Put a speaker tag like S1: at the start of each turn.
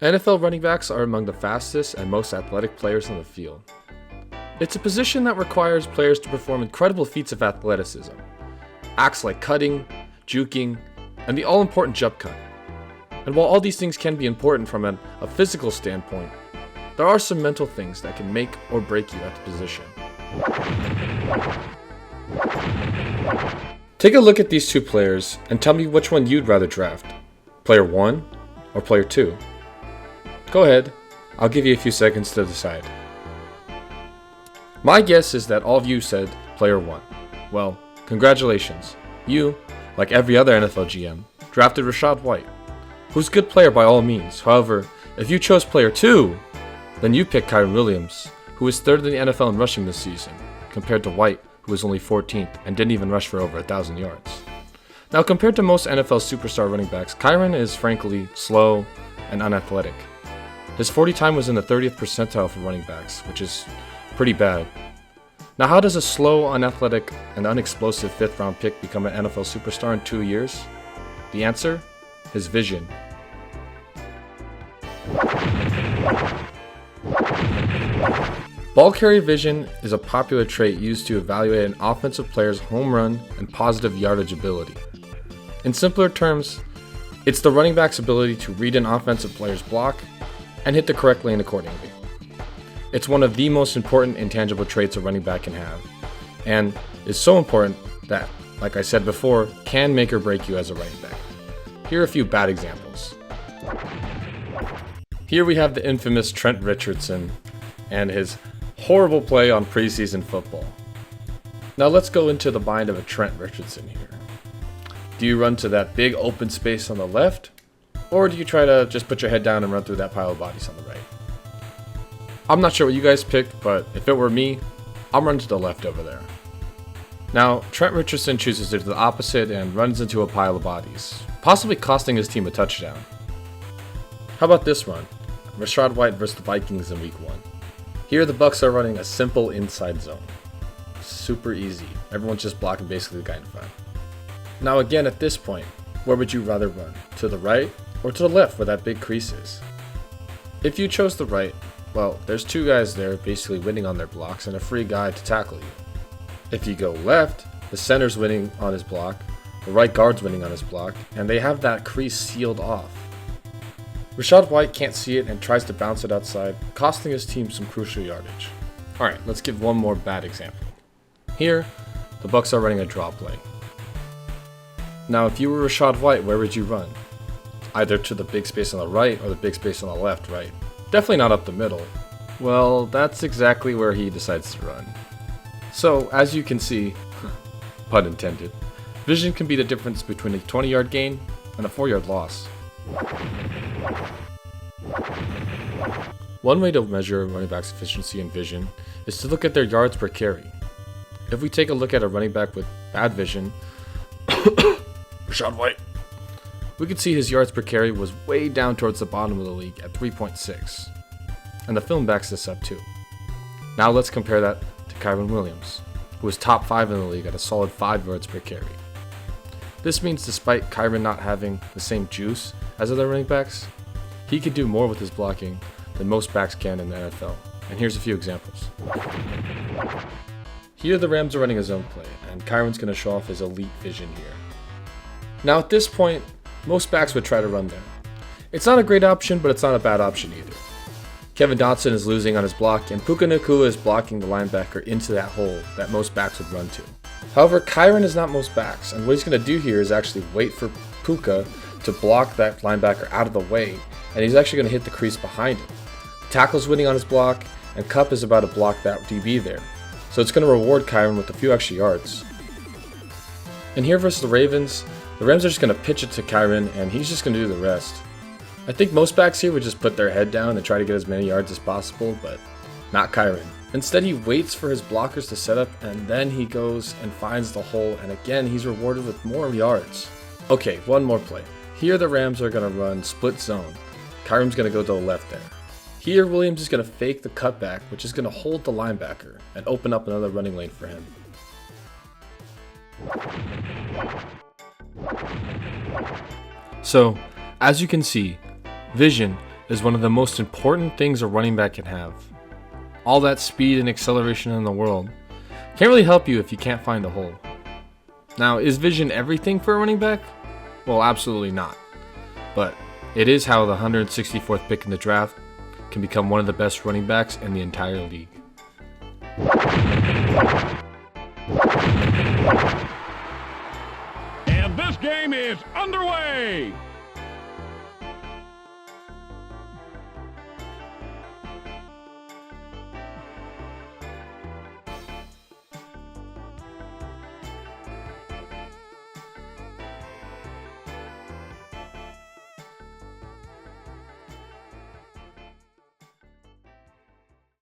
S1: NFL running backs are among the fastest and most athletic players on the field. It's a position that requires players to perform incredible feats of athleticism. Acts like cutting, juking, and the all-important jump cut. And while all these things can be important from a physical standpoint, there are some mental things that can make or break you at the position. Take a look at these two players and tell me which one you'd rather draft. Player 1 or Player 2? Go ahead, I'll give you a few seconds to decide. My guess is that all of you said Player 1. Well, congratulations. You, like every other NFL GM, drafted Rachaad White, who's a good player by all means. However, if you chose Player 2, then you picked Kyren Williams, who is third in the NFL in rushing this season, compared to White, who was only 14th and didn't even rush for over 1,000 yards. Now, compared to most NFL superstar running backs, Kyren is frankly slow and unathletic. His 40 time was in the 30th percentile for running backs, which is pretty bad. Now, how does a slow, unathletic, and unexplosive 5th round pick become an NFL superstar in 2 years? The answer? His vision. Ball carrier vision is a popular trait used to evaluate an offensive player's home run and positive yardage ability. In simpler terms, it's the running back's ability to read an offensive player's block and hit the correct lane accordingly. It's one of the most important intangible traits a running back can have, and is so important that, like I said before, can make or break you as a running back. Here are a few bad examples. Here we have the infamous Trent Richardson and his horrible play on preseason football. Now let's go into the mind of a Trent Richardson here. Do you run to that big open space on the left? Or do you try to just put your head down and run through that pile of bodies on the right? I'm not sure what you guys picked, but if it were me, I'm running to the left over there. Now, Trent Richardson chooses to do the opposite and runs into a pile of bodies, possibly costing his team a touchdown. How about this run? Rachaad White versus the Vikings in Week 1. Here the Bucs are running a simple inside zone. Super easy. Everyone's just blocking basically the guy in front. Now again, at this point, where would you rather run? To the right or to the left where that big crease is? If you chose the right, well, there's two guys there basically winning on their blocks and a free guy to tackle you. If you go left, the center's winning on his block, the right guard's winning on his block, and they have that crease sealed off. Rachaad White can't see it and tries to bounce it outside, costing his team some crucial yardage. Alright, let's give one more bad example. Here, the Bucs are running a draw play. Now, if you were Rachaad White, where would you run? Either to the big space on the right or the big space on the left, right? Definitely not up the middle. Well, that's exactly where he decides to run. So, as you can see, pun intended, vision can be the difference between a 20-yard gain and a 4-yard loss. One way to measure a running back's efficiency and vision is to look at their yards per carry. If we take a look at a running back with bad vision, Rachaad White, we could see his yards per carry was way down towards the bottom of the league at 3.6. And the film backs this up too. Now let's compare that to Kyren Williams, who is top 5 in the league at a solid 5 yards per carry. This means despite Kyren not having the same juice as other running backs, he could do more with his blocking than most backs can in the NFL. And here's a few examples. Here the Rams are running a zone play, and Kyren's going to show off his elite vision here. Now at this point, most backs would try to run there. It's not a great option, but it's not a bad option either. Kevin Dotson is losing on his block, and Puka Nacua is blocking the linebacker into that hole that most backs would run to. However, Kyren is not most backs, and what he's going to do here is actually wait for Puka to block that linebacker out of the way, and he's actually going to hit the crease behind him. Tackle's winning on his block, and Kupp is about to block that DB there. So it's going to reward Kyren with a few extra yards. And here versus the Ravens, the Rams are just going to pitch it to Kyren, and he's just going to do the rest. I think most backs here would just put their head down and try to get as many yards as possible, but not Kyren. Instead, he waits for his blockers to set up, and then he goes and finds the hole, and again, he's rewarded with more yards. Okay, one more play. Here the Rams are going to run split zone. Kyren's going to go to the left there. Here, Williams is going to fake the cutback, which is going to hold the linebacker and open up another running lane for him. So, as you can see, vision is one of the most important things a running back can have. All that speed and acceleration in the world can't really help you if you can't find a hole. Now, is vision everything for a running back? Well, absolutely not. But it is how the 164th pick in the draft can become one of the best running backs in the entire league.
S2: And this game is underway.